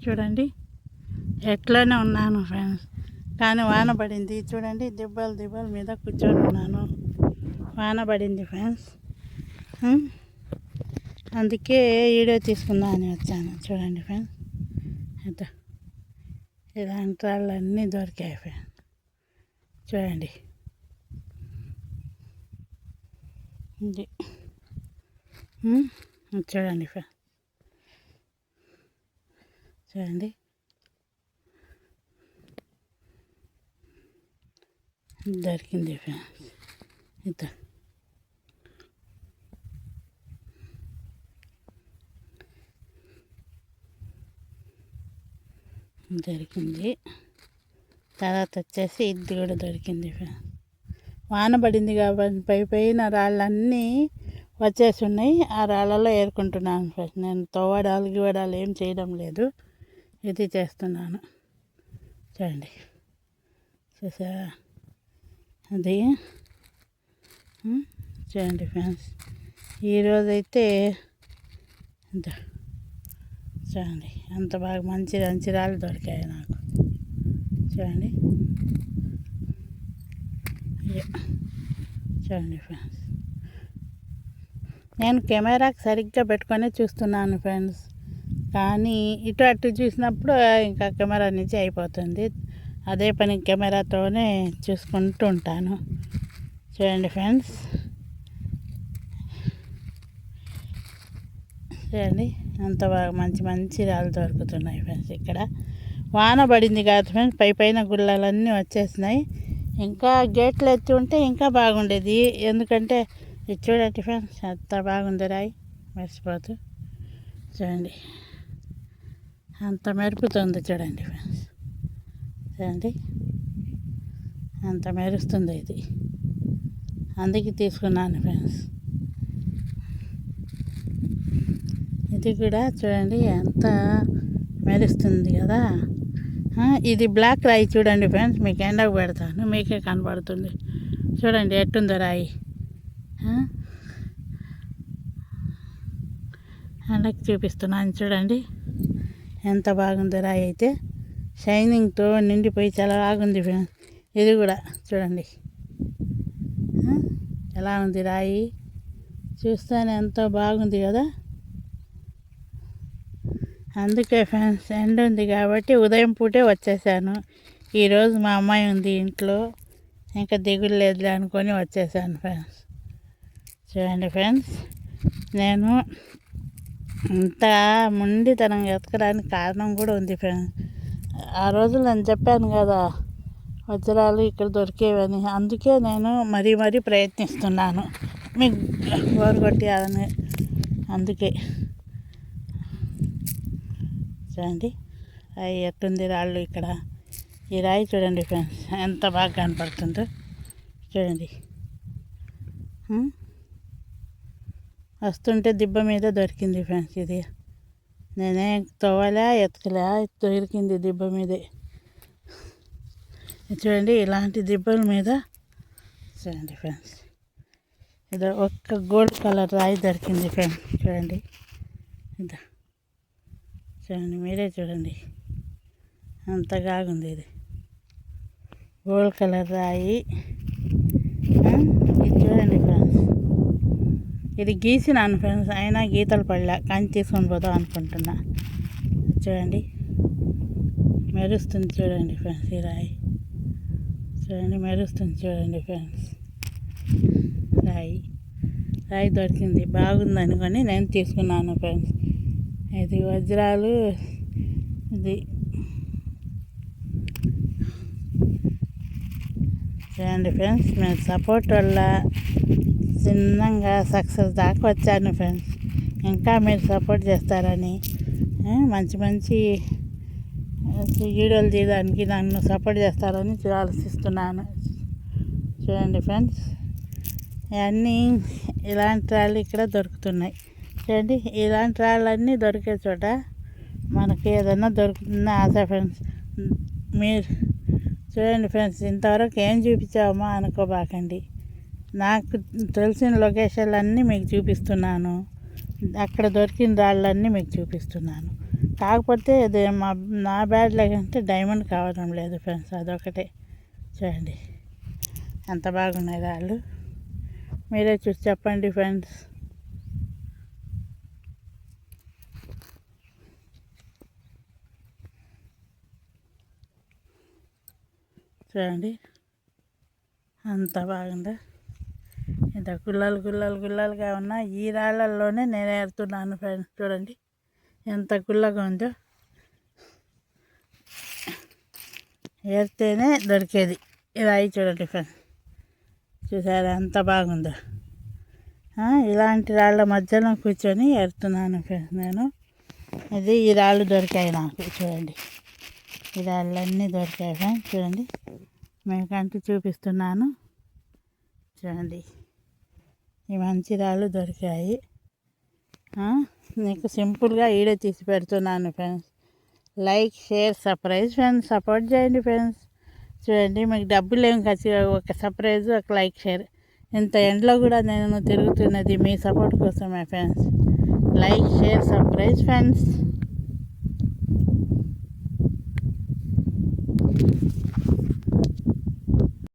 చూడండి ఎట్లానే ఉన్నాను ఫ్రెండ్స్, కానీ వాన పడింది. చూడండి దిబ్బల మీద కూర్చొని ఉన్నాను. వాన పడింది ఫ్రెండ్స్, అందుకే వీడియో తీసుకుందాం అని వచ్చాను. చూడండి ఫ్రెండ్స్, ఎంత ఇలాంటి వాళ్ళన్నీ దొరికాయి ఫ్రెండ్స్. చూడండి ఇది చూడండి ఫ్రెండ్స్, చూడండి దొరికింది ఫ్రెండ్స్. ఇంత దొరికింది. తర్వాత వచ్చేసి ఇది కూడా దొరికింది ఫ్రెండ్స్. వాన పడింది కాబట్టి పైన రాళ్ళన్నీ వచ్చేసి ఉన్నాయి. ఆ రాళ్ళలో ఏరుకుంటున్నాను ఫ్రెండ్స్. నేను తవ్వడాలు గివ్వడాలు ఏం చేయడం లేదు, ఇది చేస్తున్నాను. చూడండి చూసారా, అది చూడండి ఫ్రెండ్స్. ఈరోజైతే చూడండి అంత బాగా మంచి మంచి రాళ్ళు దొరికాయి నాకు. చూడండి చూడండి ఫ్రెండ్స్, నేను కెమెరాకి సరిగ్గా పెట్టుకొని చూస్తున్నాను ఫ్రెండ్స్, కానీ ఇటు అటు చూసినప్పుడు ఇంకా కెమెరా నుంచి అయిపోతుంది. అదే పని కెమెరాతోనే చూసుకుంటూ ఉంటాను. చూడండి ఫ్రెండ్స్, చూడండి అంత బాగా మంచి మంచి రాళ్ళు దొరుకుతున్నాయి ఫ్రెండ్స్. ఇక్కడ వాన పడింది కాదు ఫ్రెండ్స్, పైన గుళ్ళలన్నీ వచ్చేసినాయి. ఇంకా గేట్లు ఎత్తి ఉంటే ఇంకా బాగుండేది, ఎందుకంటే ఇది చూడండి ఫ్రెండ్స్ ఎంత బాగుంది రాయి మెరిసిపోతూ. చూడండి అంత మెరుపుతుంది చూడండి ఫ్రెండ్స్. చూడండి అంత మెరుస్తుంది ఇది, అందుకే తీసుకున్నాను ఫ్రెండ్స్. ఇది కూడా చూడండి ఎంత మెరుస్తుంది కదా. ఇది బ్లాక్ రాయి చూడండి ఫ్రెండ్స్, మీకు ఎండకు పెడతాను, మీకే కనబడుతుంది. చూడండి ఎట్టుందో రాయి, ఎండకు చూపిస్తున్నాను. చూడండి ఎంత బాగుందో రాయి, అయితే షైనింగ్తో నిండిపోయి చాలా బాగుంది ఫ్రెండ్స్. ఇది కూడా చూడండి ఎలా ఉంది రాయి, చూస్తేనే ఎంతో బాగుంది కదా. అందుకే ఫ్రెండ్స్ ఎండ ఉంది కాబట్టి ఉదయం పూటే వచ్చేసాను. ఈరోజు మా అమ్మాయి ఉంది ఇంట్లో, ఇంకా దిగులు లేదులే అనుకొని వచ్చేసాను ఫ్రెండ్స్. చూడండి ఫ్రెండ్స్, నేను ఇంత మొండితనం ఎతకడానికి కారణం కూడా ఉంది ఫ్రెండ్స్. ఆ రోజు నేను చెప్పాను కదా వజ్రాలు ఇక్కడ దొరికేవని, అందుకే నేను మరీ ప్రయత్నిస్తున్నాను మీకు బోరు కొట్టేయాలని. అందుకే చూడండి రాయి ఎట్టుంది రాళ్ళు. ఇక్కడ ఈ రాయి చూడండి ఫ్రెండ్స్ ఎంత బాగా కనపడుతుందో. చూడండి వస్తుంటే దిబ్బ మీద దొరికింది ఫ్రెండ్స్. ఇది నేనే తవ్వలే ఎతకలే, దొరికింది దిబ్బ మీదే. చూడండి ఇలాంటి దిబ్బల మీద చూడండి ఫ్రెండ్స్, ఇది ఒక్క గోల్డ్ కలర్ రాయి దొరికింది ఫ్రెండ్స్. చూడండి ఇదా, చూడండి మీరే చూడండి అంతగా ఉంది. ఇది గోల్డ్ కలర్ రాయి. ఇది చూడండి ఫ్రెండ్స్, ఇది గీసినాను ఫ్రెండ్స్, అయినా గీతలు పడలే, కానీ తీసుకొని పోదాం అనుకుంటున్నా. చూడండి మెరుస్తుంది చూడండి ఫ్రెండ్స్ ఈ రాయి. చూడండి మెరుస్తుంది చూడండి ఫ్రెండ్స్. రాయి దొరికింది, బాగుంది అనుకొని నేను తీసుకున్నాను ఫ్రెండ్స్. ఇది వజ్రాలు. ఇది చూడండి ఫ్రెండ్స్, మేము సపోర్ట్ వల్ల చిన్నగా సక్సెస్ దాకా వచ్చాను ఫ్రెండ్స్. ఇంకా మీరు సపోర్ట్ చేస్తారని, మంచి మంచి వీడియోలు తీయడానికి నన్ను సపోర్ట్ చేస్తారని ఆలోచిస్తున్నాను. చూడండి ఫ్రెండ్స్, ఇవన్నీ ఇలాంటి రాళ్ళు ఇక్కడ దొరుకుతున్నాయి. చూడండి ఇలాంటి రాళ్ళన్నీ దొరికే చోట మనకి ఏదైనా దొరుకుతుందని ఆశ ఫ్రెండ్స్. మీరు చూడండి ఫ్రెండ్స్, ఇంతవరకు ఏం చూపించామో అనుకోబాకండి. నాకు తెలిసిన లొకేషన్లన్నీ మీకు చూపిస్తున్నాను, అక్కడ దొరికిన రాళ్ళన్నీ మీకు చూపిస్తున్నాను. కాకపోతే అది నా బ్యాడ్ లక్ అంటే డైమండ్ కావడం లేదు ఫ్రెండ్స్, అదొకటే. చూడండి ఎంత బాగున్నాయి రాళ్ళు, మీరే చూసి చెప్పండి ఫ్రెండ్స్. చూడండి అంత బాగుందా, ఇంత గుల్లలుగా ఉన్న ఈ రాళ్ళల్లోనే నేను ఏరుతున్నాను ఫ్రెండ్స్. చూడండి ఎంత గుల్లగా ఉందో, ఏరితేనే దొరికేది రాయి. చూడండి ఫ్రెండ్స్, చూసారా ఎంత బాగుందో. ఇలాంటి రాళ్ళ మధ్యలో కూర్చొని ఏరుతున్నాను ఫ్రెండ్స్ నేను. ఈ రాళ్ళు దొరికాయి నాకు. చూడండి ఈ రాళ్ళన్నీ దొరికాయి ఫ్రెండ్స్. చూడండి మీకంటూ చూపిస్తున్నాను. చూడండి ఈ మంచి రాళ్ళు దొరికాయి. నీకు సింపుల్గా ఈడే తీసి పెడుతున్నాను friends. Like, share, subscribe friends, support చేయండి ఫ్రెండ్స్. చూడండి మీకు డబ్బులు ఏం ఖర్చు, ఒక సబ్స్క్రైబ్, ఒక లైక్, షేర్. ఇంత ఎండలో కూడా నేను తిరుగుతున్నది మీ సపోర్ట్ కోసమే friends. Like, share, subscribe friends.